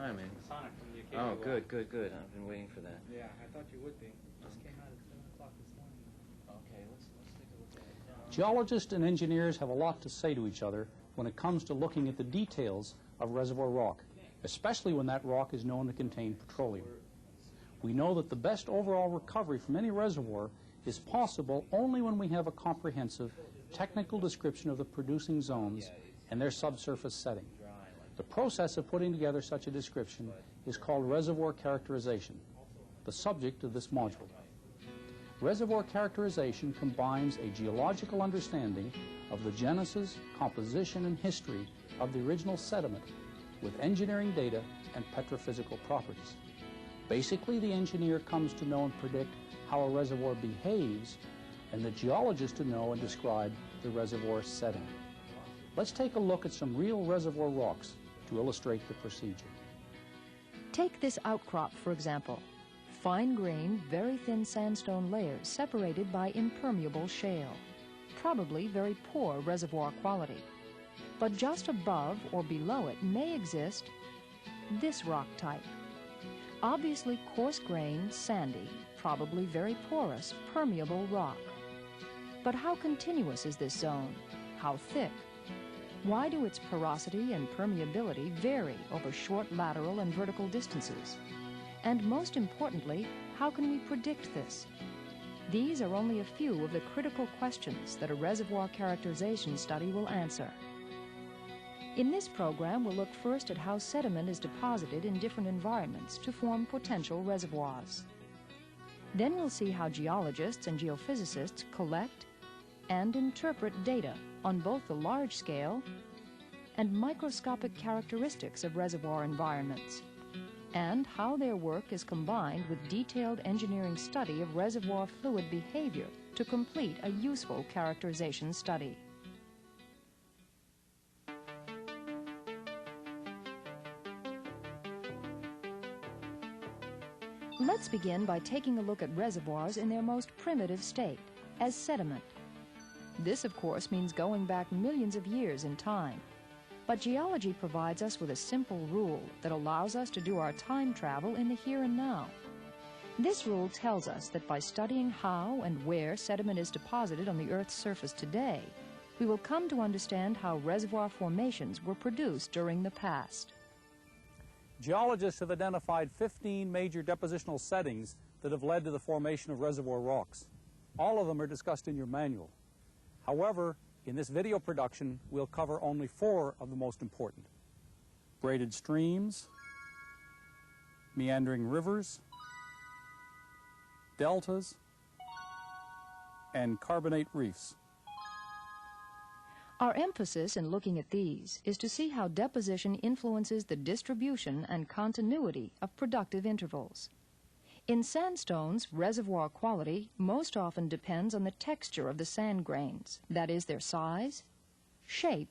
timing. Sonic from the Oh, occasional good, good, good. I've been waiting for that. Yeah, I thought you would be. Just came out at 7 o'clock this morning. Okay, let's take a look at it. Geologists and engineers have a lot to say to each other when it comes to looking at the details of reservoir rock, especially when that rock is known to contain petroleum. We know that the best overall recovery from any reservoir is possible only when we have a comprehensive technical description of the producing zones and their subsurface setting. The process of putting together such a description is called reservoir characterization, the subject of this module. Reservoir characterization combines a geological understanding of the genesis, composition, and history of the original sediment with engineering data and petrophysical properties. Basically, the engineer comes to know and predict how a reservoir behaves, and the geologist to know and describe the reservoir setting. Let's take a look at some real reservoir rocks to illustrate the procedure. Take this outcrop, for example. Fine-grained, very thin sandstone layers separated by impermeable shale. Probably very poor reservoir quality. But just above or below it may exist this rock type. Obviously coarse-grained, sandy, probably very porous, permeable rock. But how continuous is this zone? How thick? Why do its porosity and permeability vary over short lateral and vertical distances? And most importantly, how can we predict this? These are only a few of the critical questions that a reservoir characterization study will answer. In this program, we'll look first at how sediment is deposited in different environments to form potential reservoirs. Then we'll see how geologists and geophysicists collect and interpret data on both the large scale and microscopic characteristics of reservoir environments, and how their work is combined with detailed engineering study of reservoir fluid behavior to complete a useful characterization study. Let's begin by taking a look at reservoirs in their most primitive state, as sediment. This, of course, means going back millions of years in time. But geology provides us with a simple rule that allows us to do our time travel in the here and now. This rule tells us that by studying how and where sediment is deposited on the Earth's surface today, we will come to understand how reservoir formations were produced during the past. Geologists have identified 15 major depositional settings that have led to the formation of reservoir rocks. All of them are discussed in your manual. However, in this video production, we'll cover only 4 of the most important: braided streams, meandering rivers, deltas, and carbonate reefs. Our emphasis in looking at these is to see how deposition influences the distribution and continuity of productive intervals. In sandstones, reservoir quality most often depends on the texture of the sand grains, that is, their size, shape,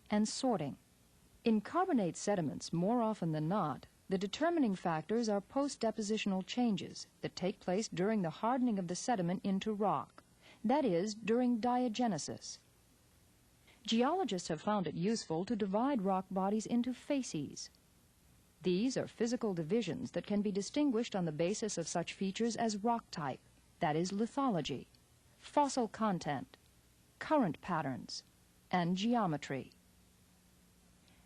and sorting. In carbonate sediments, more often than not, the determining factors are post-depositional changes that take place during the hardening of the sediment into rock, that is, during diagenesis. Geologists have found it useful to divide rock bodies into facies. These are physical divisions that can be distinguished on the basis of such features as rock type, that is, lithology, fossil content, current patterns, and geometry.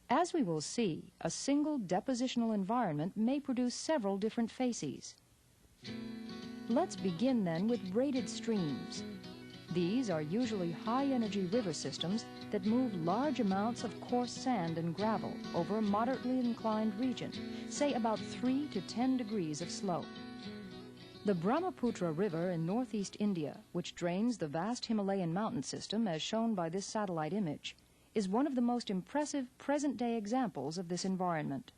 As we will see, a single depositional environment may produce several different facies. Let's begin then with braided streams. These are usually high-energy river systems that move large amounts of coarse sand and gravel over a moderately inclined region, say about 3 to 10 degrees of slope. The Brahmaputra River in northeast India, which drains the vast Himalayan mountain system as shown by this satellite image, is one of the most impressive present-day examples of this environment.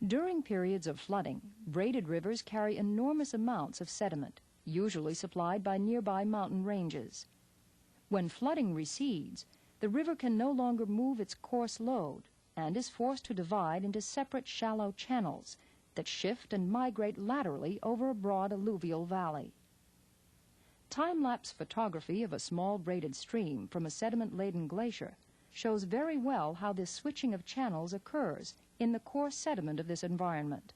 During periods of flooding, braided rivers carry enormous amounts of sediment, usually supplied by nearby mountain ranges. When flooding recedes, the river can no longer move its coarse load and is forced to divide into separate shallow channels that shift and migrate laterally over a broad alluvial valley. Time-lapse photography of a small braided stream from a sediment-laden glacier shows very well how this switching of channels occurs in the coarse sediment of this environment.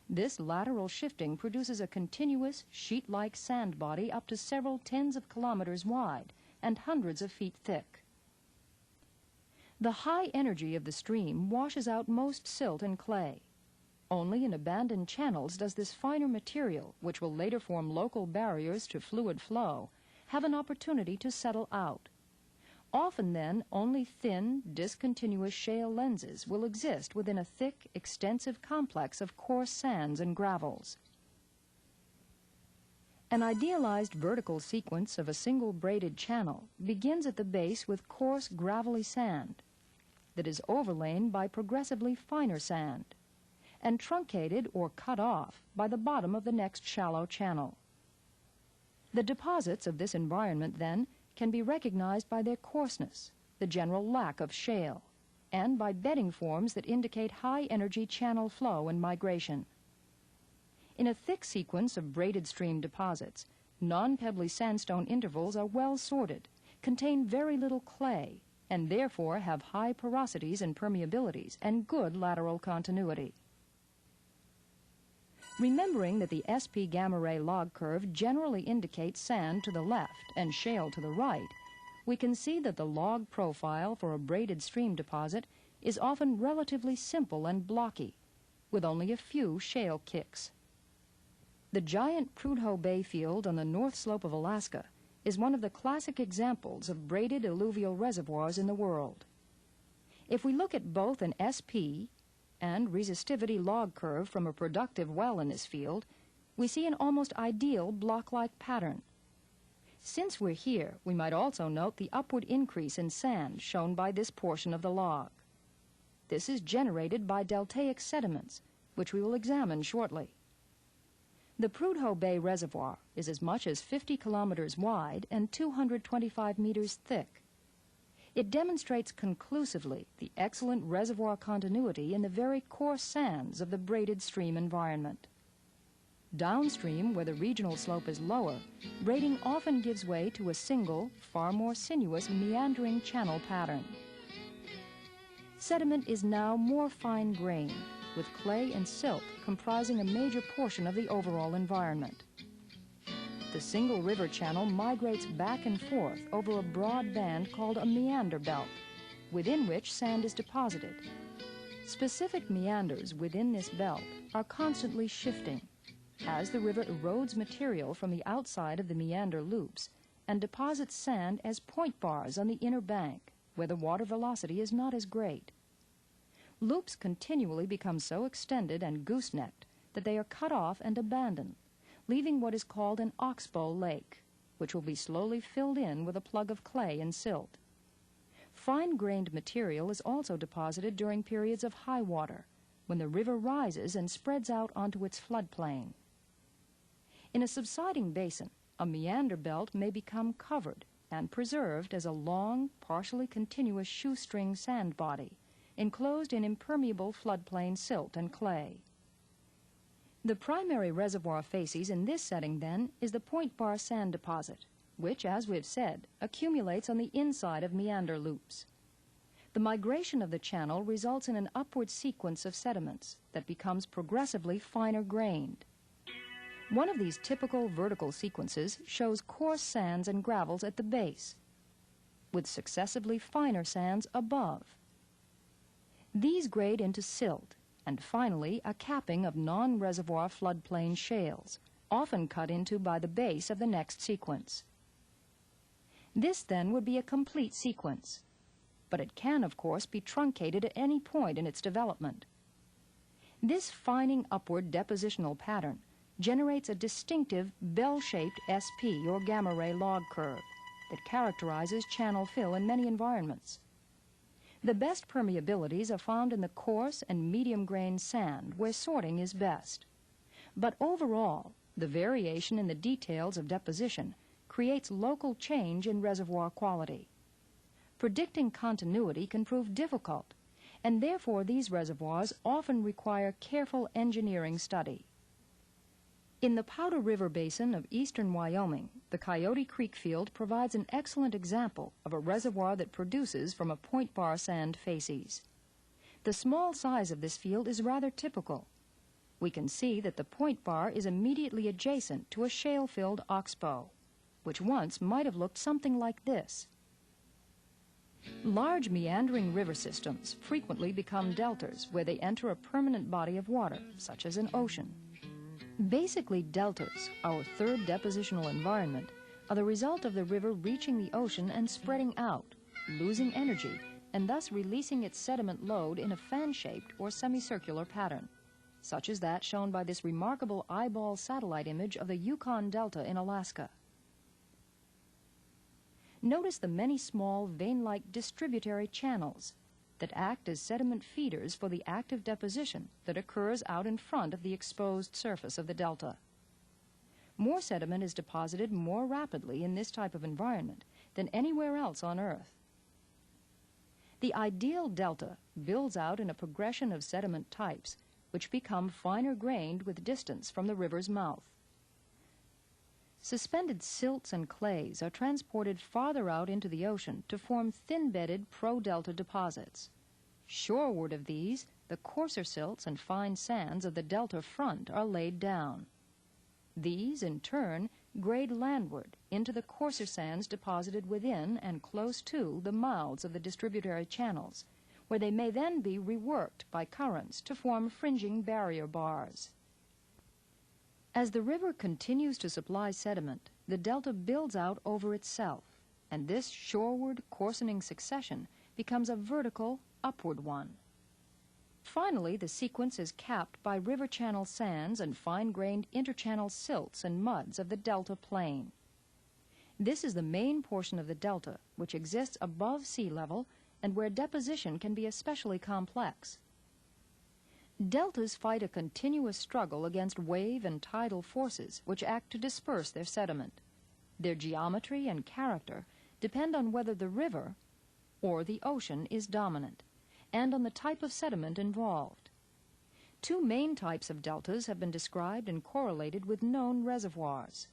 This lateral shifting produces a continuous, sheet-like sand body up to several tens of kilometers wide and hundreds of feet thick. The high energy of the stream washes out most silt and clay. Only in abandoned channels does this finer material, which will later form local barriers to fluid flow, have an opportunity to settle out. Often, then, only thin, discontinuous shale lenses will exist within a thick, extensive complex of coarse sands and gravels. An idealized vertical sequence of a single braided channel begins at the base with coarse, gravelly sand that is overlain by progressively finer sand and truncated or cut off by the bottom of the next shallow channel. The deposits of this environment, then, can be recognized by their coarseness, the general lack of shale, and by bedding forms that indicate high-energy channel flow and migration. In a thick sequence of braided stream deposits, non-pebbly sandstone intervals are well sorted, contain very little clay, and therefore have high porosities and permeabilities and good lateral continuity. Remembering that the SP gamma ray log curve generally indicates sand to the left and shale to the right, we can see that the log profile for a braided stream deposit is often relatively simple and blocky, with only a few shale kicks. The giant Prudhoe Bay field on the north slope of Alaska is one of the classic examples of braided alluvial reservoirs in the world. If we look at both an SP and resistivity log curve from a productive well in this field, we see an almost ideal block-like pattern. Since we're here, we might also note the upward increase in sand shown by this portion of the log. This is generated by deltaic sediments, which we will examine shortly. The Prudhoe Bay Reservoir is as much as 50 kilometers wide and 225 meters thick. It demonstrates conclusively the excellent reservoir continuity in the very coarse sands of the braided stream environment. Downstream, where the regional slope is lower, braiding often gives way to a single, far more sinuous, meandering channel pattern. Sediment is now more fine-grained, with clay and silt comprising a major portion of the overall environment. The single river channel migrates back and forth over a broad band called a meander belt, within which sand is deposited. Specific meanders within this belt are constantly shifting as the river erodes material from the outside of the meander loops and deposits sand as point bars on the inner bank, where the water velocity is not as great. Loops continually become so extended and goosenecked that they are cut off and abandoned, leaving what is called an oxbow lake, which will be slowly filled in with a plug of clay and silt. Fine-grained material is also deposited during periods of high water, when the river rises and spreads out onto its floodplain. In a subsiding basin, a meander belt may become covered and preserved as a long, partially continuous shoestring sand body, enclosed in impermeable floodplain silt and clay. The primary reservoir facies in this setting, then, is the point bar sand deposit, which, as we've said, accumulates on the inside of meander loops. The migration of the channel results in an upward sequence of sediments that becomes progressively finer grained. One of these typical vertical sequences shows coarse sands and gravels at the base, with successively finer sands above. These grade into silt, and finally a capping of non-reservoir floodplain shales, often cut into by the base of the next sequence. This, then, would be a complete sequence, but it can, of course, be truncated at any point in its development. This fining upward depositional pattern generates a distinctive bell-shaped SP, or gamma ray log curve, that characterizes channel fill in many environments. The best permeabilities are found in the coarse and medium-grained sand, where sorting is best. But overall, the variation in the details of deposition creates local change in reservoir quality. Predicting continuity can prove difficult, and therefore these reservoirs often require careful engineering study. In the Powder River Basin of eastern Wyoming, the Coyote Creek field provides an excellent example of a reservoir that produces from a point bar sand facies. The small size of this field is rather typical. We can see that the point bar is immediately adjacent to a shale-filled oxbow, which once might have looked something like this. Large meandering river systems frequently become deltas where they enter a permanent body of water, such as an ocean. Basically, deltas, our third depositional environment, are the result of the river reaching the ocean and spreading out, losing energy, and thus releasing its sediment load in a fan-shaped or semicircular pattern, such as that shown by this remarkable eyeball satellite image of the Yukon Delta in Alaska. Notice the many small vein-like distributary channels that act as sediment feeders for the active deposition that occurs out in front of the exposed surface of the delta. More sediment is deposited more rapidly in this type of environment than anywhere else on Earth. The ideal delta builds out in a progression of sediment types which become finer-grained with distance from the river's mouth. Suspended silts and clays are transported farther out into the ocean to form thin-bedded pro-delta deposits. Shoreward of these, the coarser silts and fine sands of the delta front are laid down. These, in turn, grade landward into the coarser sands deposited within and close to the mouths of the distributary channels, where they may then be reworked by currents to form fringing barrier bars. As the river continues to supply sediment, the delta builds out over itself, and this shoreward coarsening succession becomes a vertical, upward one. Finally, the sequence is capped by river channel sands and fine-grained interchannel silts and muds of the delta plain. This is the main portion of the delta, which exists above sea level and where deposition can be especially complex. Deltas fight a continuous struggle against wave and tidal forces which act to disperse their sediment. Their geometry and character depend on whether the river or the ocean is dominant, and on the type of sediment involved. Two main types of deltas have been described and correlated with known reservoirs.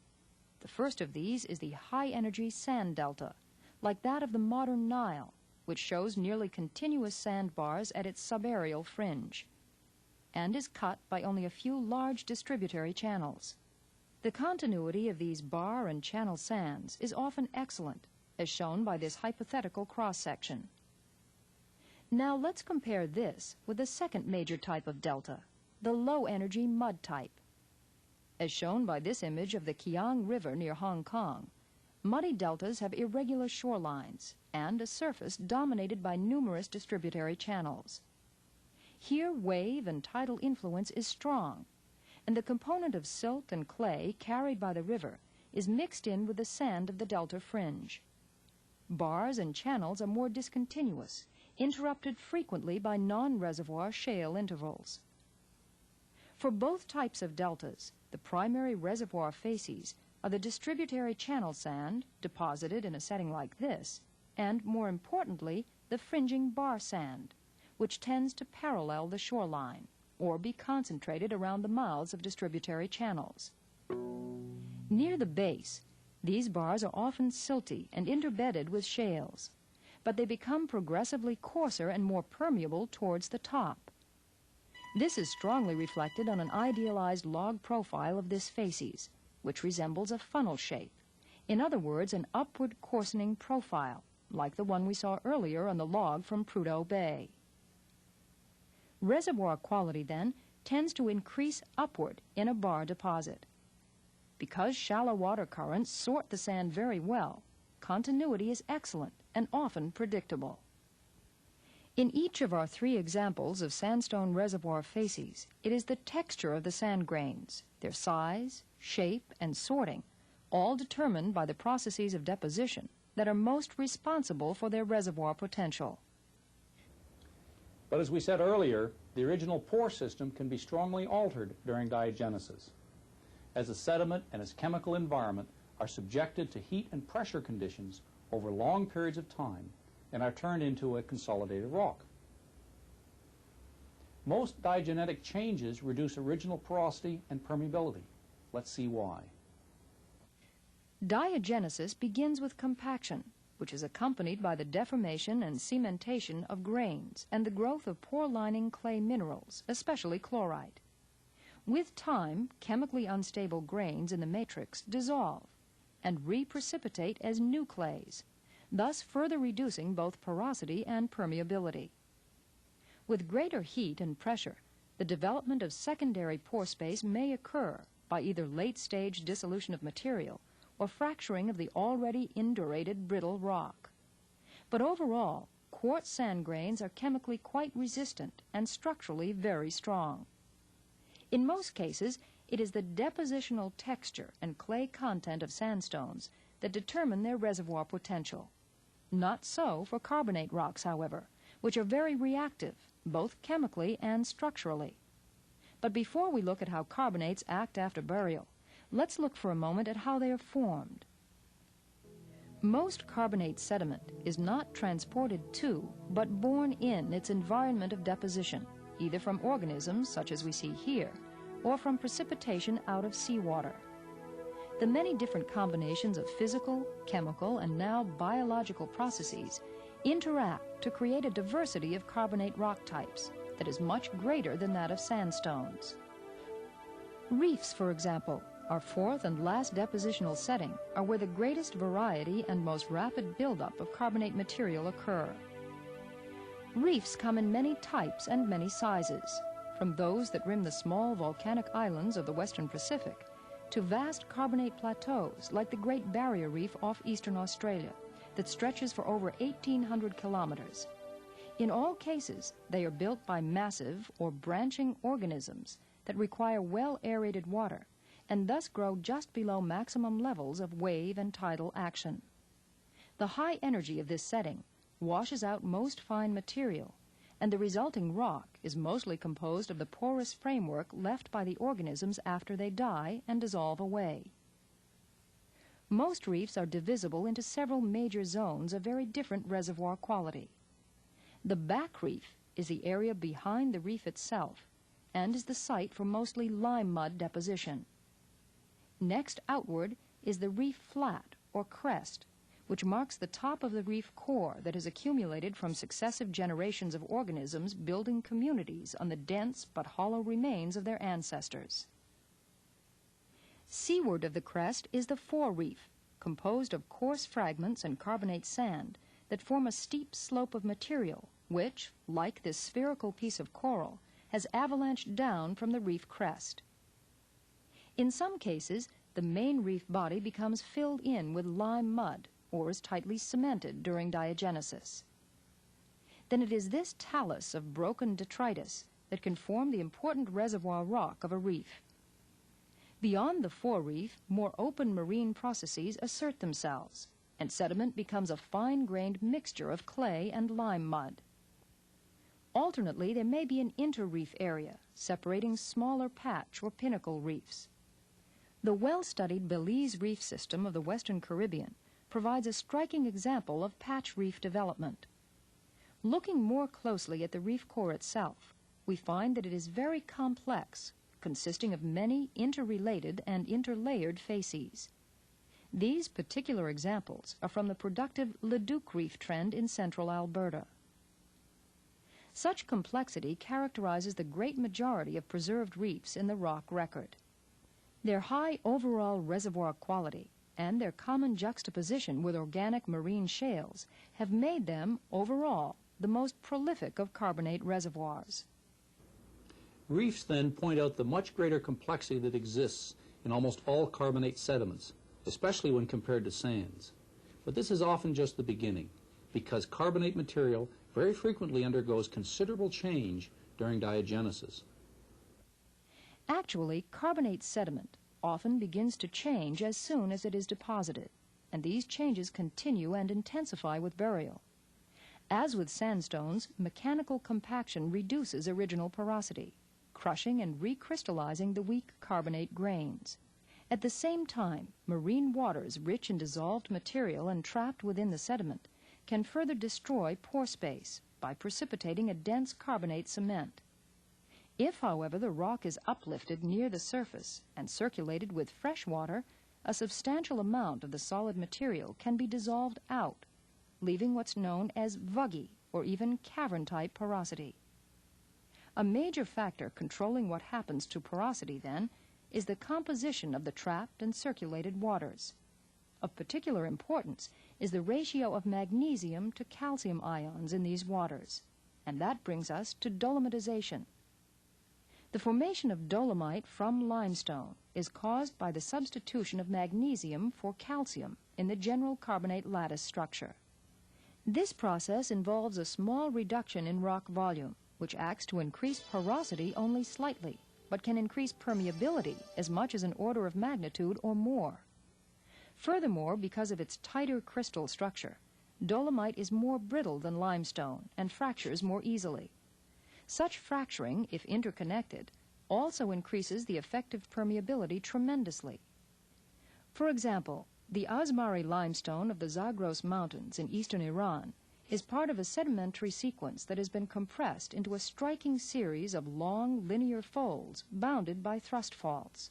The first of these is the high-energy sand delta, like that of the modern Nile, which shows nearly continuous sandbars at its subaerial fringe, and is cut by only a few large distributary channels. The continuity of these bar and channel sands is often excellent, as shown by this hypothetical cross-section. Now let's compare this with the second major type of delta, the low-energy mud type. As shown by this image of the Kiang River near Hong Kong, muddy deltas have irregular shorelines and a surface dominated by numerous distributary channels. Here, wave and tidal influence is strong, and the component of silt and clay carried by the river is mixed in with the sand of the delta fringe. Bars and channels are more discontinuous, interrupted frequently by non-reservoir shale intervals. For both types of deltas, the primary reservoir facies are the distributary channel sand, deposited in a setting like this, and, more importantly, the fringing bar sand, which tends to parallel the shoreline, or be concentrated around the mouths of distributary channels. Near the base, these bars are often silty and interbedded with shales, but they become progressively coarser and more permeable towards the top. This is strongly reflected on an idealized log profile of this facies, which resembles a funnel shape. In other words, an upward coarsening profile, like the one we saw earlier on the log from Prudhoe Bay. Reservoir quality, then, tends to increase upward in a bar deposit. Because shallow water currents sort the sand very well, continuity is excellent and often predictable. In each of our three examples of sandstone reservoir facies, it is the texture of the sand grains, their size, shape, and sorting, all determined by the processes of deposition, that are most responsible for their reservoir potential. But as we said earlier, the original pore system can be strongly altered during diagenesis, as the sediment and its chemical environment are subjected to heat and pressure conditions over long periods of time and are turned into a consolidated rock. Most diagenetic changes reduce original porosity and permeability. Let's see why. Diagenesis begins with compaction, which is accompanied by the deformation and cementation of grains and the growth of pore-lining clay minerals, especially chlorite. With time, chemically unstable grains in the matrix dissolve and reprecipitate as new clays, thus further reducing both porosity and permeability. With greater heat and pressure, the development of secondary pore space may occur by either late-stage dissolution of material or fracturing of the already indurated brittle rock. But overall, quartz sand grains are chemically quite resistant and structurally very strong. In most cases, it is the depositional texture and clay content of sandstones that determine their reservoir potential. Not so for carbonate rocks, however, which are very reactive, both chemically and structurally. But before we look at how carbonates act after burial, let's look for a moment at how they are formed. Most carbonate sediment is not transported to, but borne in its environment of deposition, either from organisms, such as we see here, or from precipitation out of seawater. The many different combinations of physical, chemical, and now biological processes interact to create a diversity of carbonate rock types that is much greater than that of sandstones. Reefs, for example, our fourth and last depositional setting, are where the greatest variety and most rapid buildup of carbonate material occur. Reefs come in many types and many sizes, from those that rim the small volcanic islands of the Western Pacific to vast carbonate plateaus like the Great Barrier Reef off eastern Australia that stretches for over 1,800 kilometers. In all cases, they are built by massive or branching organisms that require well-aerated water and thus grow just below maximum levels of wave and tidal action. The high energy of this setting washes out most fine material, and the resulting rock is mostly composed of the porous framework left by the organisms after they die and dissolve away. Most reefs are divisible into several major zones of very different reservoir quality. The back reef is the area behind the reef itself and is the site for mostly lime mud deposition. Next outward is the reef flat or crest, which marks the top of the reef core that has accumulated from successive generations of organisms building communities on the dense but hollow remains of their ancestors. Seaward of the crest is the forereef, composed of coarse fragments and carbonate sand that form a steep slope of material which, like this spherical piece of coral, has avalanched down from the reef crest. In some cases, the main reef body becomes filled in with lime mud or is tightly cemented during diagenesis. Then it is this talus of broken detritus that can form the important reservoir rock of a reef. Beyond the forereef, more open marine processes assert themselves, and sediment becomes a fine-grained mixture of clay and lime mud. Alternately, there may be an interreef area separating smaller patch or pinnacle reefs. The well-studied Belize reef system of the Western Caribbean provides a striking example of patch reef development. Looking more closely at the reef core itself, we find that it is very complex, consisting of many interrelated and interlayered facies. These particular examples are from the productive Leduc Reef trend in central Alberta. Such complexity characterizes the great majority of preserved reefs in the rock record. Their high overall reservoir quality and their common juxtaposition with organic marine shales have made them, overall, the most prolific of carbonate reservoirs. Reefs then point out the much greater complexity that exists in almost all carbonate sediments, especially when compared to sands. But this is often just the beginning, because carbonate material very frequently undergoes considerable change during diagenesis. Actually, carbonate sediment often begins to change as soon as it is deposited, and these changes continue and intensify with burial. As with sandstones, mechanical compaction reduces original porosity, crushing and recrystallizing the weak carbonate grains. At the same time, marine waters rich in dissolved material and trapped within the sediment can further destroy pore space by precipitating a dense carbonate cement. If, however, the rock is uplifted near the surface and circulated with fresh water, a substantial amount of the solid material can be dissolved out leaving what's known as vuggy, or even cavern-type porosity. A major factor controlling what happens to porosity, then, is the composition of the trapped and circulated waters. Of particular importance is the ratio of magnesium to calcium ions in these waters, and that brings us to dolomitization. The formation of dolomite from limestone is caused by the substitution of magnesium for calcium in the general carbonate lattice structure. This process involves a small reduction in rock volume, which acts to increase porosity only slightly, but can increase permeability as much as an order of magnitude or more. Furthermore, because of its tighter crystal structure, dolomite is more brittle than limestone and fractures more easily. Such fracturing, if interconnected, also increases the effective permeability tremendously. For example, the Azmari limestone of the Zagros Mountains in eastern Iran is part of a sedimentary sequence that has been compressed into a striking series of long linear folds bounded by thrust faults.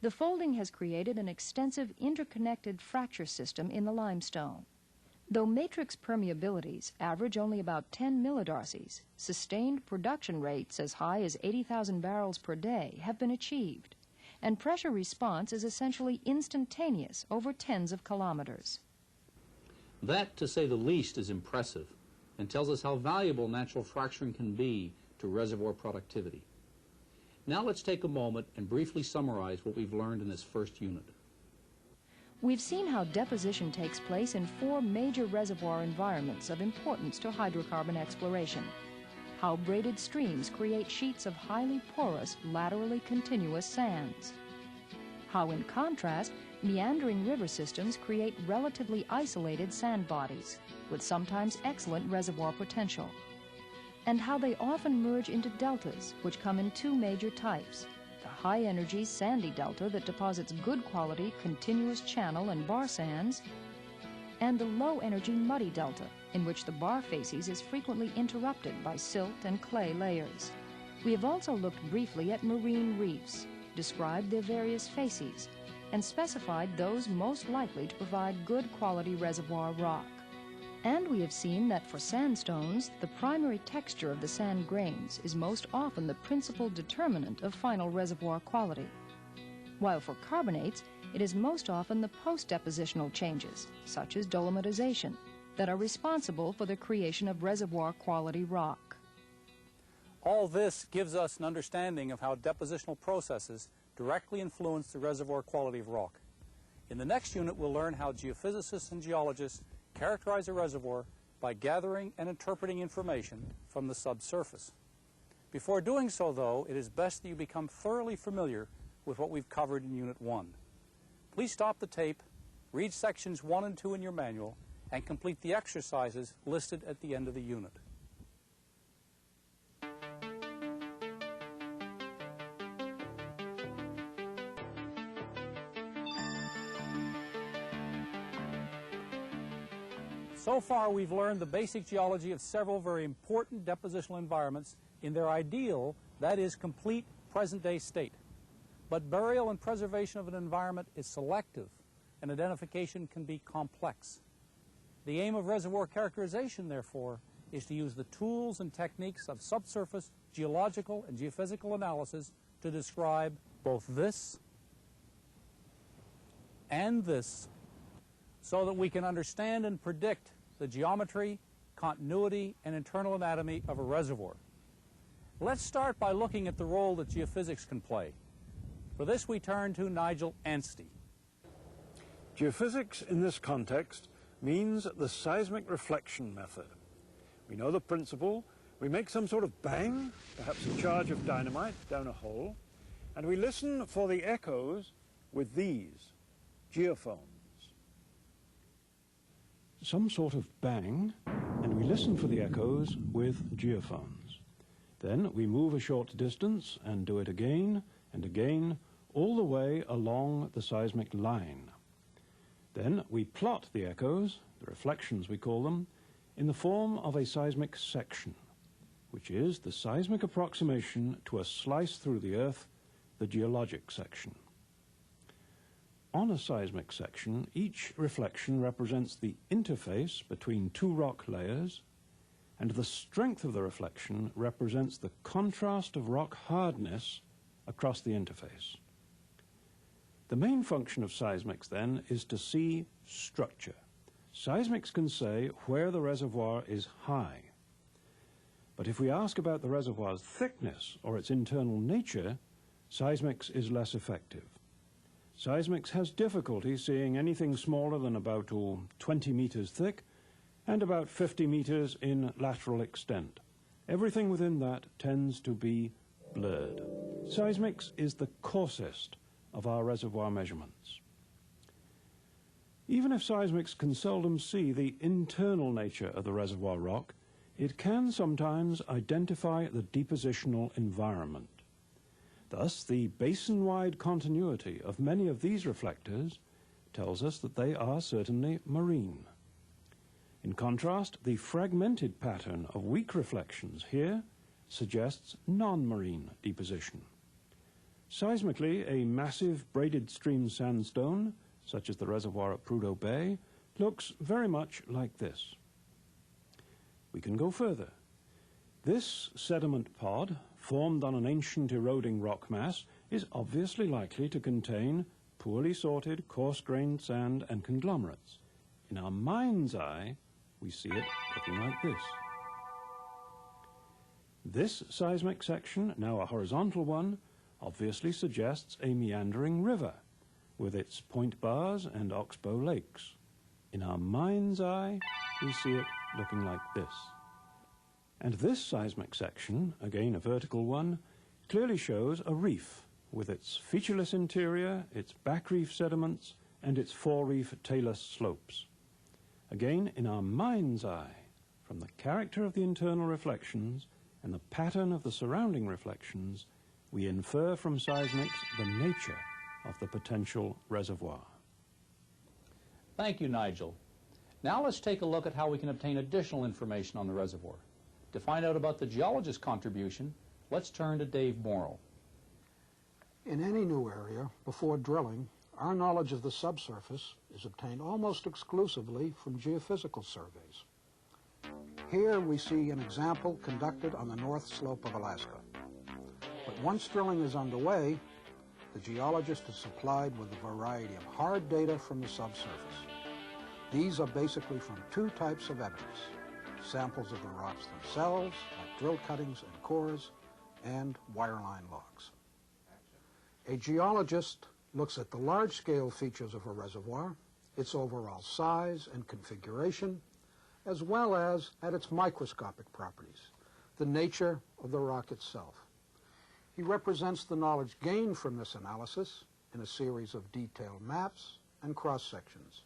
The folding has created an extensive interconnected fracture system in the limestone. Though matrix permeabilities average only about 10 millidarcies, sustained production rates as high as 80,000 barrels per day have been achieved, and pressure response is essentially instantaneous over tens of kilometers. That, to say the least, is impressive and tells us how valuable natural fracturing can be to reservoir productivity. Now let's take a moment and briefly summarize what we've learned in this first unit. We've seen how deposition takes place in 4 major reservoir environments of importance to hydrocarbon exploration. How braided streams create sheets of highly porous, laterally continuous sands. How, in contrast, meandering river systems create relatively isolated sand bodies, with sometimes excellent reservoir potential. And how they often merge into deltas, which come in 2 major types: the high-energy sandy delta that deposits good quality continuous channel and bar sands, and the low-energy muddy delta, in which the bar facies is frequently interrupted by silt and clay layers. We have also looked briefly at marine reefs, described their various facies, and specified those most likely to provide good quality reservoir rock. And we have seen that for sandstones, the primary texture of the sand grains is most often the principal determinant of final reservoir quality, while for carbonates, it is most often the post-depositional changes, such as dolomitization, that are responsible for the creation of reservoir quality rock. All this gives us an understanding of how depositional processes directly influence the reservoir quality of rock. In the next unit, we'll learn how geophysicists and geologists characterize a reservoir by gathering and interpreting information from the subsurface. Before doing so, though, it is best that you become thoroughly familiar with what we've covered in Unit 1. Please stop the tape, read sections 1 and 2 in your manual, and complete the exercises listed at the end of the unit. So far, we've learned the basic geology of several very important depositional environments in their ideal, that is, complete present-day state. But burial and preservation of an environment is selective, and identification can be complex. The aim of reservoir characterization, therefore, is to use the tools and techniques of subsurface geological and geophysical analysis to describe both this and this, so that we can understand and predict the geometry, continuity, and internal anatomy of a reservoir. Let's start by looking at the role that geophysics can play. For this, we turn to Nigel Anstey. Geophysics in this context means the seismic reflection method. We know the principle. We make some sort of bang, perhaps a charge of dynamite down a hole, and we listen for the echoes with these geophones. Some sort of bang, and we listen for the echoes with geophones. Then we move a short distance and do it again and again, all the way along the seismic line. Then we plot the echoes, the reflections we call them, in the form of a seismic section, which is the seismic approximation to a slice through the earth, the geologic section. on a seismic section, each reflection represents the interface between two rock layers, and the strength of the reflection represents the contrast of rock hardness across the interface. The main function of seismics, then, is to see structure. Seismics can say where the reservoir is high. But if we ask about the reservoir's thickness or its internal nature, seismics is less effective. Seismics has difficulty seeing anything smaller than about 20 meters thick and about 50 meters in lateral extent. Everything within that tends to be blurred. Seismics is the coarsest of our reservoir measurements. Even if seismics can seldom see the internal nature of the reservoir rock, it can sometimes identify the depositional environment. Thus, the basin-wide continuity of many of these reflectors tells us that they are certainly marine. In contrast, the fragmented pattern of weak reflections here suggests non-marine deposition. Seismically, a massive braided stream sandstone, such as the reservoir at Prudhoe Bay, looks very much like this. We can go further. This sediment pod, formed on an ancient eroding rock mass, is obviously likely to contain poorly sorted, coarse-grained sand and conglomerates. In our mind's eye, we see it looking like this. This seismic section, now a horizontal one, obviously suggests a meandering river with its point bars and oxbow lakes. In our mind's eye, we see it looking like this. And this seismic section, again a vertical one, clearly shows a reef with its featureless interior, its back reef sediments, and its forereef talus slopes. Again, in our mind's eye, from the character of the internal reflections and the pattern of the surrounding reflections, we infer from seismics the nature of the potential reservoir. Thank you, Nigel. Now let's take a look at how we can obtain additional information on the reservoir. To find out about the geologist's contribution, let's turn to Dave Morrill. In any new area, before drilling, our knowledge of the subsurface is obtained almost exclusively from geophysical surveys. Here we see an example conducted on the north slope of Alaska. But once drilling is underway, the geologist is supplied with a variety of hard data from the subsurface. These are basically from two types of evidence: samples of the rocks themselves, like drill cuttings and cores, and wireline logs. A geologist looks at the large-scale features of a reservoir, its overall size and configuration, as well as at its microscopic properties, the nature of the rock itself. He represents the knowledge gained from this analysis in a series of detailed maps and cross-sections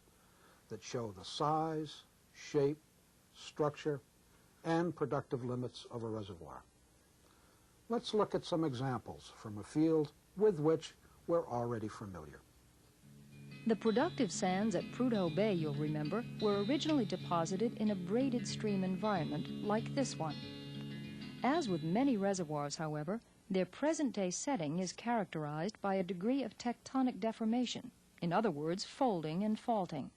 that show the size, shape, structure, and productive limits of a reservoir. Let's look at some examples from a field with which we're already familiar. The productive sands at Prudhoe Bay, you'll remember, were originally deposited in a braided stream environment like this one. As with many reservoirs, however, their present-day setting is characterized by a degree of tectonic deformation, in other words, folding and faulting.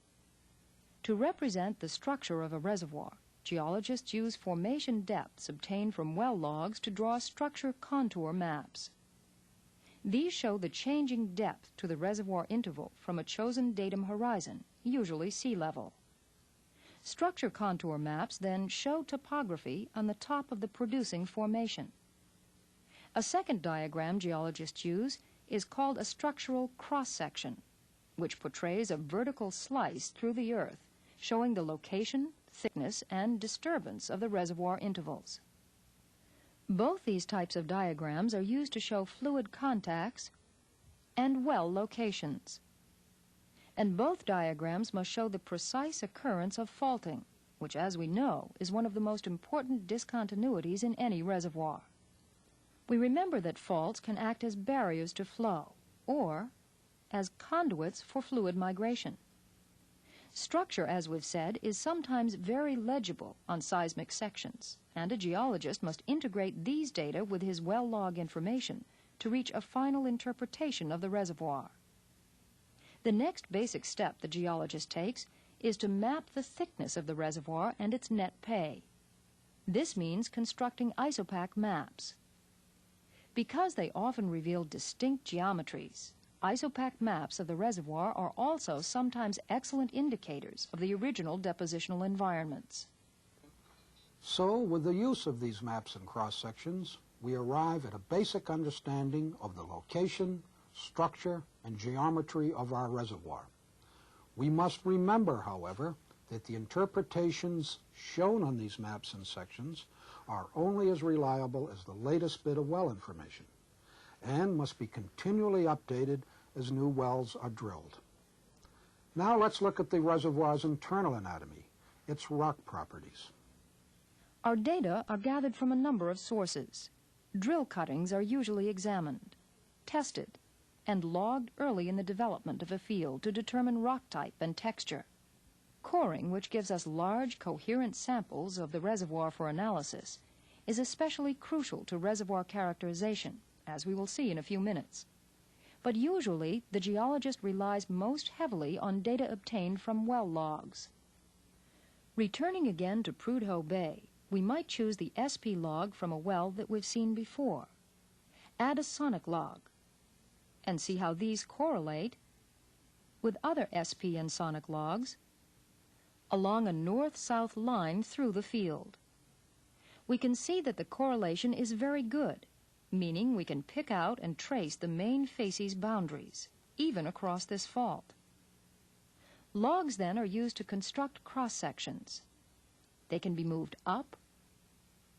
To represent the structure of a reservoir, geologists use formation depths obtained from well logs to draw structure contour maps. These show the changing depth to the reservoir interval from a chosen datum horizon, usually sea level. Structure contour maps then show topography on the top of the producing formation. A second diagram geologists use is called a structural cross-section, which portrays a vertical slice through the earth, showing the location, thickness, and disturbance of the reservoir intervals. Both these types of diagrams are used to show fluid contacts and well locations. And both diagrams must show the precise occurrence of faulting, which, as we know, is one of the most important discontinuities in any reservoir. We remember that faults can act as barriers to flow, or as conduits for fluid migration. Structure, as we've said, is sometimes very legible on seismic sections, and a geologist must integrate these data with his well log information to reach a final interpretation of the reservoir. The next basic step the geologist takes is to map the thickness of the reservoir and its net pay. This means constructing isopac maps. Because they often reveal distinct geometries, isopac maps of the reservoir are also sometimes excellent indicators of the original depositional environments. So, with the use of these maps and cross-sections, we arrive at a basic understanding of the location, structure, and geometry of our reservoir. We must remember, however, that the interpretations shown on these maps and sections are only as reliable as the latest bit of well information, and must be continually updated as new wells are drilled. Now let's look at the reservoir's internal anatomy, its rock properties. Our data are gathered from a number of sources. Drill cuttings are usually examined, tested, and logged early in the development of a field to determine rock type and texture. Coring, which gives us large, coherent samples of the reservoir for analysis, is especially crucial to reservoir characterization, as we will see in a few minutes. But usually, the geologist relies most heavily on data obtained from well logs. Returning again to Prudhoe Bay, we might choose the SP log from a well that we've seen before. Add a sonic log, and see how these correlate with other SP and sonic logs along a north-south line through the field. We can see that the correlation is very good, meaning we can pick out and trace the main facies boundaries, even across this fault. Logs then are used to construct cross-sections. They can be moved up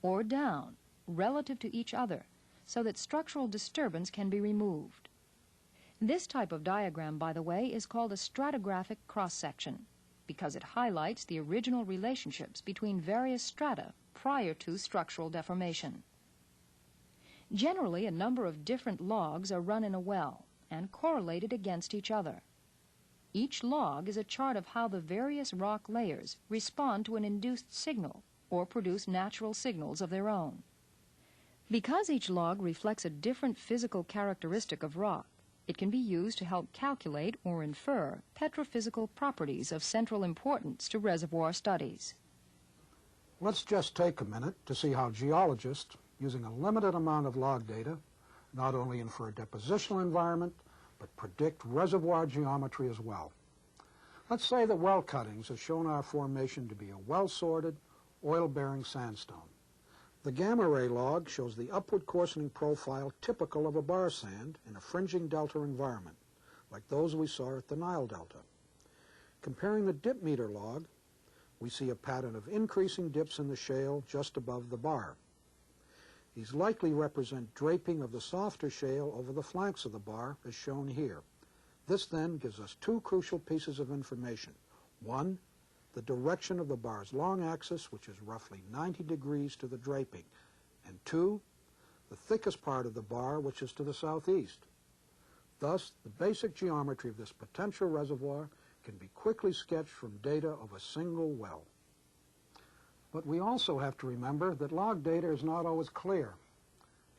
or down relative to each other so that structural disturbance can be removed. This type of diagram, by the way, is called a stratigraphic cross-section because it highlights the original relationships between various strata prior to structural deformation. Generally, a number of different logs are run in a well and correlated against each other. Each log is a chart of how the various rock layers respond to an induced signal or produce natural signals of their own. Because each log reflects a different physical characteristic of rock, it can be used to help calculate or infer petrophysical properties of central importance to reservoir studies. Let's just take a minute to see how geologists, using a limited amount of log data, not only infer a depositional environment, but predict reservoir geometry as well. Let's say the well cuttings have shown our formation to be a well-sorted, oil-bearing sandstone. The gamma ray log shows the upward coarsening profile typical of a bar sand in a fringing delta environment, like those we saw at the Nile Delta. Comparing the dip meter log, we see a pattern of increasing dips in the shale just above the bar. These likely represent draping of the softer shale over the flanks of the bar, as shown here. This then gives us two crucial pieces of information. One, the direction of the bar's long axis, which is roughly 90 degrees to the draping. And two, the thickest part of the bar, which is to the southeast. Thus, the basic geometry of this potential reservoir can be quickly sketched from data of a single well. But we also have to remember that log data is not always clear,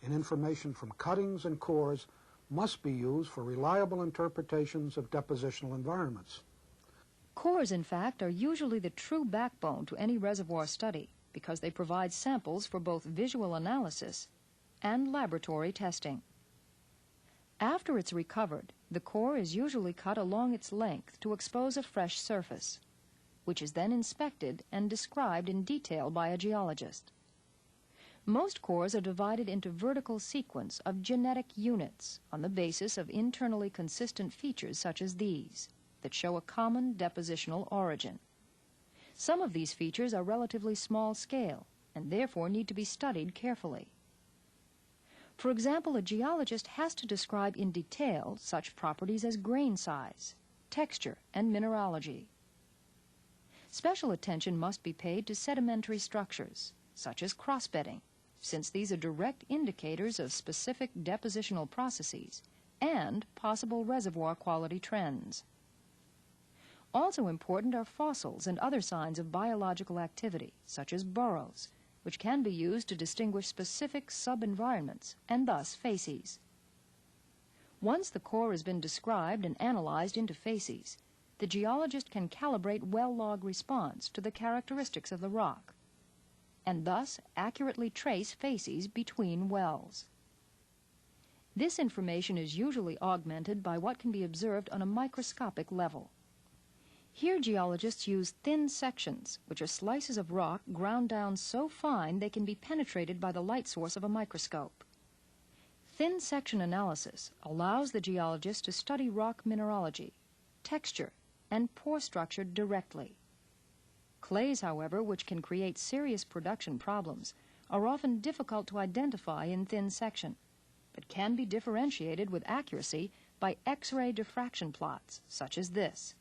and information from cuttings and cores must be used for reliable interpretations of depositional environments. Cores, in fact, are usually the true backbone to any reservoir study because they provide samples for both visual analysis and laboratory testing. After it's recovered, the core is usually cut along its length to expose a fresh surface, which is then inspected and described in detail by a geologist. Most cores are divided into vertical sequence of genetic units on the basis of internally consistent features such as these, that show a common depositional origin. Some of these features are relatively small scale and therefore need to be studied carefully. For example, a geologist has to describe in detail such properties as grain size, texture, and mineralogy. Special attention must be paid to sedimentary structures, such as crossbedding, since these are direct indicators of specific depositional processes and possible reservoir quality trends. Also important are fossils and other signs of biological activity, such as burrows, which can be used to distinguish specific sub-environments and thus facies. Once the core has been described and analyzed into facies, the geologist can calibrate well log response to the characteristics of the rock, and thus accurately trace facies between wells. This information is usually augmented by what can be observed on a microscopic level. Here geologists use thin sections, which are slices of rock ground down so fine they can be penetrated by the light source of a microscope. Thin section analysis allows the geologist to study rock mineralogy, texture, and pore structure directly. Clays, however, which can create serious production problems, are often difficult to identify in thin section, but can be differentiated with accuracy by X-ray diffraction plots, such as this.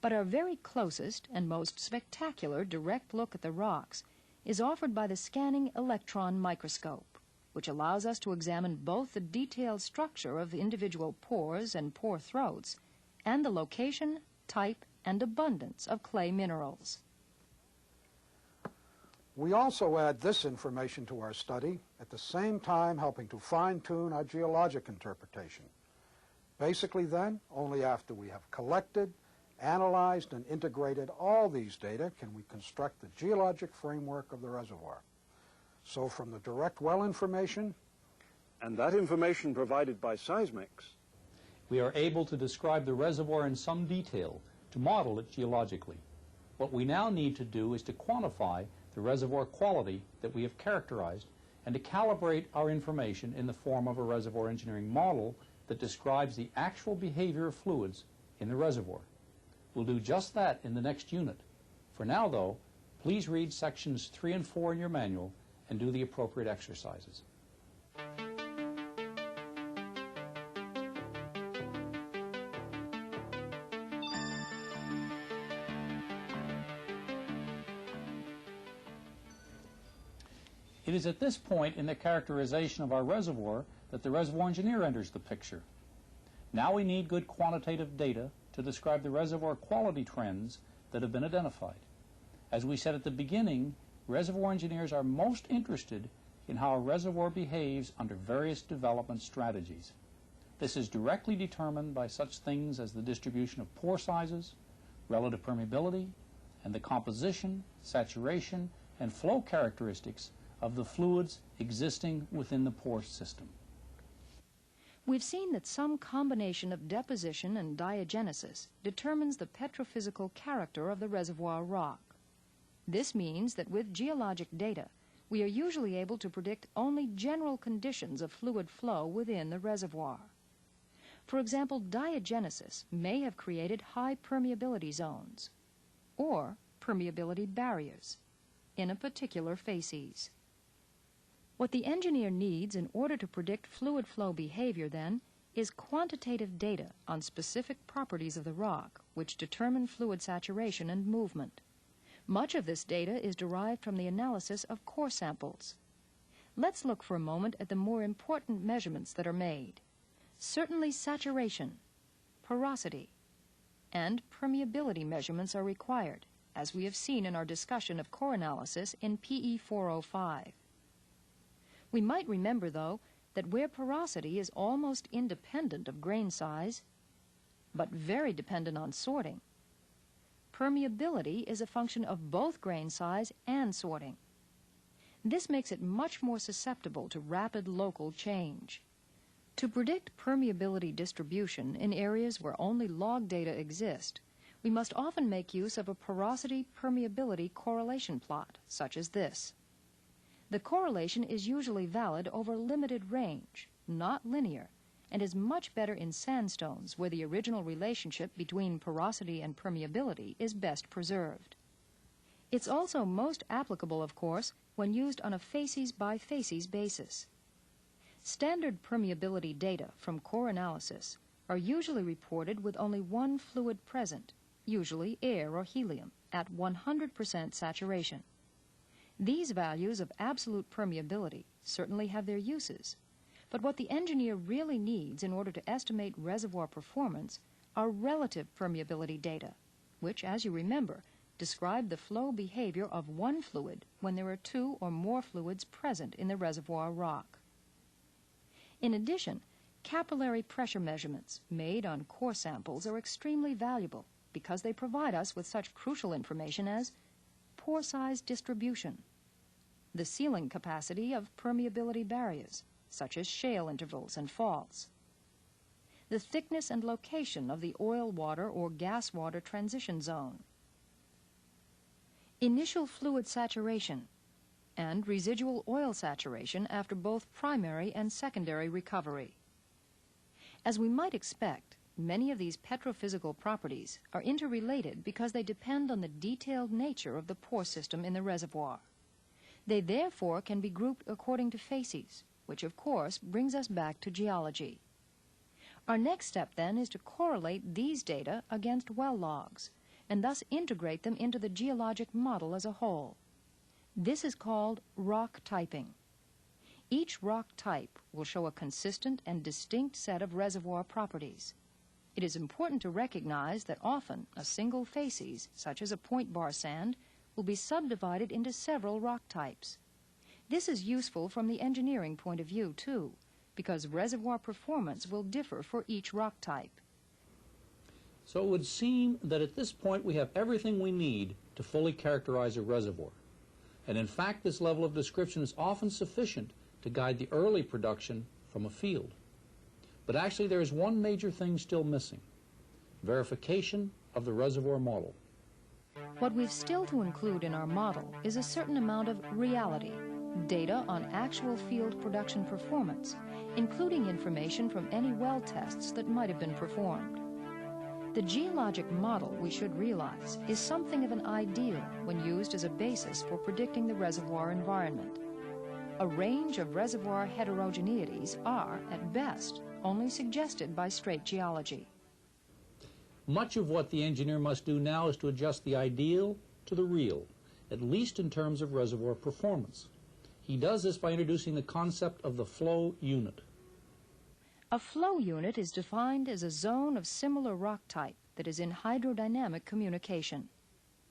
But our very closest and most spectacular direct look at the rocks is offered by the scanning electron microscope, which allows us to examine both the detailed structure of individual pores and pore throats and the location, type, and abundance of clay minerals. We also add this information to our study, at the same time helping to fine-tune our geologic interpretation. Basically then, only after we have collected, analyzed, and integrated all these data can we construct the geologic framework of the reservoir. So from the direct well information, and that information provided by seismics, we are able to describe the reservoir in some detail, to model it geologically. What we now need to do is to quantify the reservoir quality that we have characterized and to calibrate our information in the form of a reservoir engineering model that describes the actual behavior of fluids in the reservoir. We'll do just that in the next unit. For now, though, please read sections 3 and 4 in your manual and do the appropriate exercises. It is at this point in the characterization of our reservoir that the reservoir engineer enters the picture. Now we need good quantitative data to describe the reservoir quality trends that have been identified. As we said at the beginning, reservoir engineers are most interested in how a reservoir behaves under various development strategies. This is directly determined by such things as the distribution of pore sizes, relative permeability, and the composition, saturation, and flow characteristics of the fluids existing within the pore system. We've seen that some combination of deposition and diagenesis determines the petrophysical character of the reservoir rock. This means that with geologic data, we are usually able to predict only general conditions of fluid flow within the reservoir. For example, diagenesis may have created high permeability zones or permeability barriers in a particular facies. What the engineer needs in order to predict fluid flow behavior, then, is quantitative data on specific properties of the rock which determine fluid saturation and movement. Much of this data is derived from the analysis of core samples. Let's look for a moment at the more important measurements that are made. Certainly saturation, porosity, and permeability measurements are required, as we have seen in our discussion of core analysis in PE 405. We might remember, though, that where porosity is almost independent of grain size, but very dependent on sorting, permeability is a function of both grain size and sorting. This makes it much more susceptible to rapid local change. To predict permeability distribution in areas where only log data exist, we must often make use of a porosity-permeability correlation plot, such as this. The correlation is usually valid over limited range, not linear, and is much better in sandstones where the original relationship between porosity and permeability is best preserved. It's also most applicable, of course, when used on a facies-by-facies basis. Standard permeability data from core analysis are usually reported with only one fluid present, usually air or helium, at 100% saturation. These values of absolute permeability certainly have their uses, but what the engineer really needs in order to estimate reservoir performance are relative permeability data, which, as you remember, describe the flow behavior of one fluid when there are two or more fluids present in the reservoir rock. In addition, Capillary pressure measurements made on core samples are extremely valuable because they provide us with such crucial information as pore size distribution, the sealing capacity of permeability barriers, such as shale intervals and faults, the thickness and location of the oil-water or gas-water transition zone, initial fluid saturation, and residual oil saturation after both primary and secondary recovery. As we might expect, many of these petrophysical properties are interrelated because they depend on the detailed nature of the pore system in the reservoir. They therefore can be grouped according to facies, which of course brings us back to geology. Our next step then is to correlate these data against well logs and thus integrate them into the geologic model as a whole. This is called rock typing. Each rock type will show a consistent and distinct set of reservoir properties. It is important to recognize that often a single facies, such as a point bar sand, will be subdivided into several rock types. This is useful from the engineering point of view, too, because reservoir performance will differ for each rock type. So it would seem that at this point we have everything we need to fully characterize a reservoir. And in fact, this level of description is often sufficient to guide the early production from a field. But actually there is one major thing still missing: verification of the reservoir model. What we've still to include in our model is a certain amount of reality, data on actual field production performance, including information from any well tests that might have been performed. The geologic model, we should realize, is something of an ideal when used as a basis for predicting the reservoir environment. A range of reservoir heterogeneities are, at best, only suggested by straight geology. Much of what the engineer must do now is to adjust the ideal to the real, at least in terms of reservoir performance. He does this by introducing the concept of the flow unit. A flow unit is defined as a zone of similar rock type that is in hydrodynamic communication.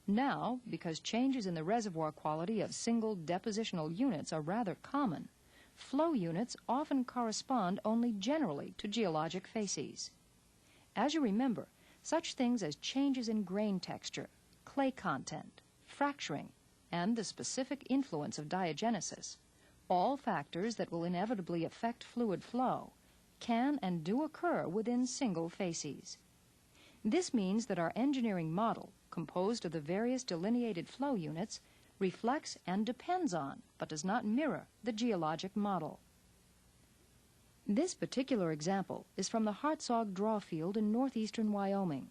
Now, because changes in the reservoir quality of single depositional units are rather common, flow units often correspond only generally to geologic facies. As you remember, such things as changes in grain texture, clay content, fracturing, and the specific influence of diagenesis, all factors that will inevitably affect fluid flow, can and do occur within single facies. This means that our engineering model, composed of the various delineated flow units, reflects and depends on, but does not mirror, the geologic model. This particular example is from the Hartsog draw field in northeastern Wyoming.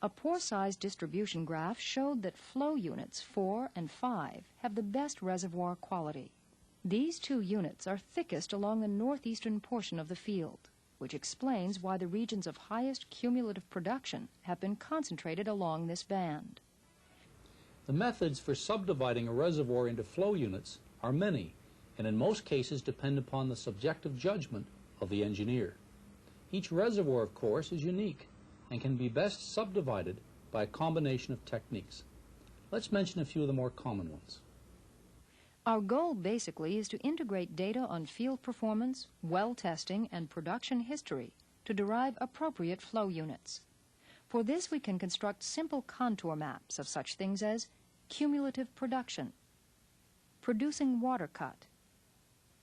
A pore size distribution graph showed that flow units 4 and 5 have the best reservoir quality. These two units are thickest along the northeastern portion of the field, which explains why the regions of highest cumulative production have been concentrated along this band. The methods for subdividing a reservoir into flow units are many, and in most cases depend upon the subjective judgment of the engineer. Each reservoir, of course, is unique and can be best subdivided by a combination of techniques. Let's mention a few of the more common ones. Our goal basically is to integrate data on field performance, well testing, and production history to derive appropriate flow units. For this we can construct simple contour maps of such things as cumulative production, producing water cut,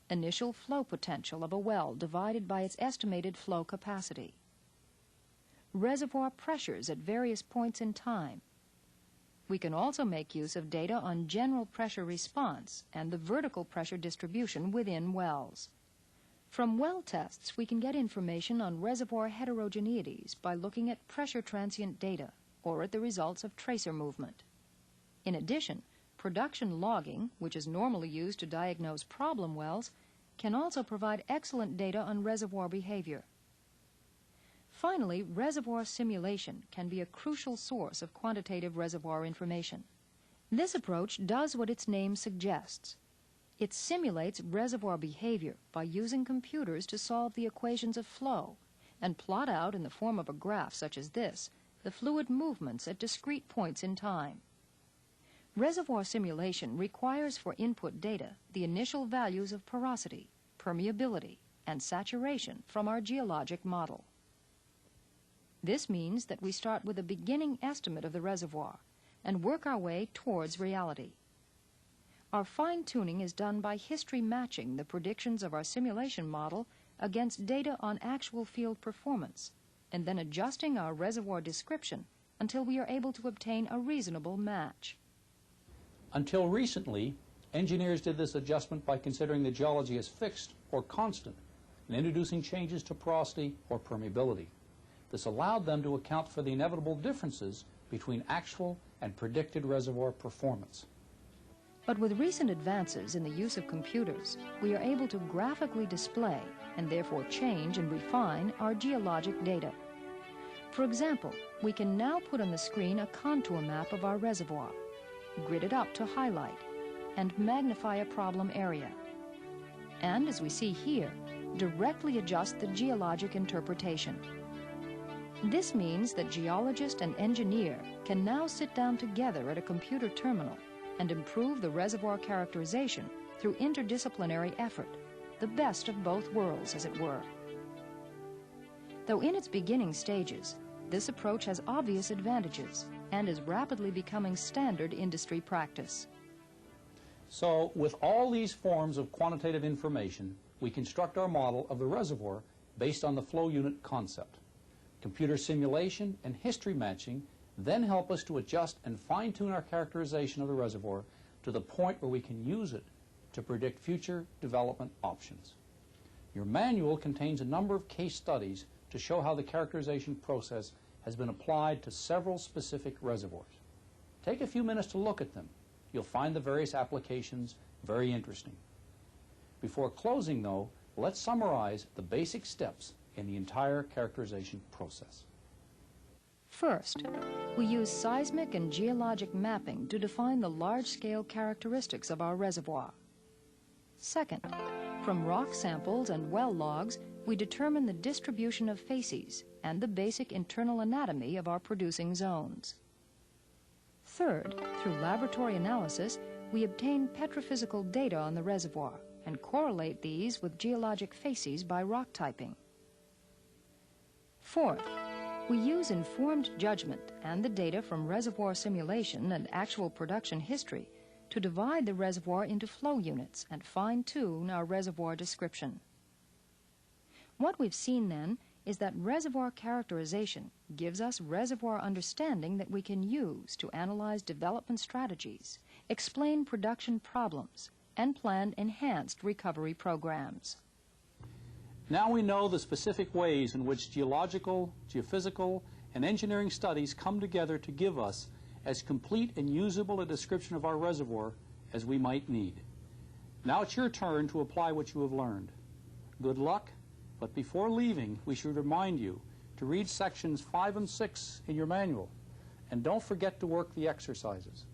initial flow potential of a well divided by its estimated flow capacity, reservoir pressures at various points in time. We can also make use of data on general pressure response and the vertical pressure distribution within wells. From well tests, we can get information on reservoir heterogeneities by looking at pressure transient data or at the results of tracer movement. In addition, production logging, which is normally used to diagnose problem wells, can also provide excellent data on reservoir behavior. Finally, reservoir simulation can be a crucial source of quantitative reservoir information. This approach does what its name suggests. It simulates reservoir behavior by using computers to solve the equations of flow and plot out in the form of a graph such as this the fluid movements at discrete points in time. Reservoir simulation requires for input data the initial values of porosity, permeability, and saturation from our geologic model. This means that we start with a beginning estimate of the reservoir and work our way towards reality. Our fine-tuning is done by history matching the predictions of our simulation model against data on actual field performance, and then adjusting our reservoir description until we are able to obtain a reasonable match. Until recently, engineers did this adjustment by considering the geology as fixed or constant and introducing changes to porosity or permeability. This allowed them to account for the inevitable differences between actual and predicted reservoir performance. But with recent advances in the use of computers, we are able to graphically display and therefore change and refine our geologic data. For example, we can now put on the screen a contour map of our reservoir, grid it up to highlight, and magnify a problem area. And as we see here, directly adjust the geologic interpretation. This means that geologist and engineer can now sit down together at a computer terminal and improve the reservoir characterization through interdisciplinary effort, the best of both worlds, as it were. Though in its beginning stages, this approach has obvious advantages and is rapidly becoming standard industry practice. So, with all these forms of quantitative information, we construct our model of the reservoir based on the flow unit concept. Computer simulation and history matching then help us to adjust and fine-tune our characterization of the reservoir to the point where we can use it to predict future development options. Your manual contains a number of case studies to show how the characterization process has been applied to several specific reservoirs. Take a few minutes to look at them. You'll find the various applications very interesting. Before closing, though, let's summarize the basic steps in the entire characterization process. First, we use seismic and geologic mapping to define the large-scale characteristics of our reservoir. Second, from rock samples and well logs, we determine the distribution of facies and the basic internal anatomy of our producing zones. Third, through laboratory analysis, we obtain petrophysical data on the reservoir and correlate these with geologic facies by rock typing. Fourth, we use informed judgment and the data from reservoir simulation and actual production history to divide the reservoir into flow units and fine-tune our reservoir description. What we've seen then is that reservoir characterization gives us reservoir understanding that we can use to analyze development strategies, explain production problems, and plan enhanced recovery programs. Now we know the specific ways in which geological, geophysical, and engineering studies come together to give us as complete and usable a description of our reservoir as we might need. Now it's your turn to apply what you have learned. Good luck, but before leaving, we should remind you to read sections 5 and 6 in your manual, and don't forget to work the exercises.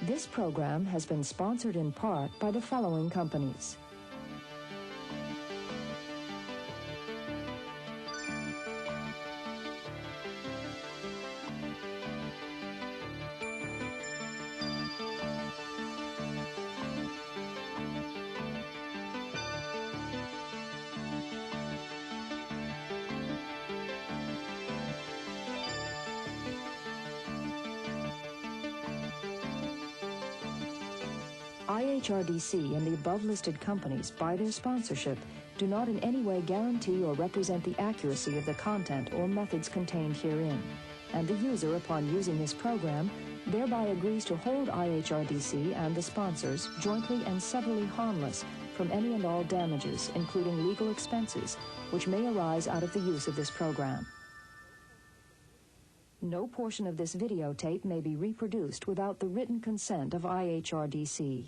This program has been sponsored in part by the following companies: IHRDC and the above-listed companies, by their sponsorship, do not in any way guarantee or represent the accuracy of the content or methods contained herein, and the user, upon using this program, thereby agrees to hold IHRDC and the sponsors jointly and severally harmless from any and all damages, including legal expenses, which may arise out of the use of this program. No portion of this videotape may be reproduced without the written consent of IHRDC.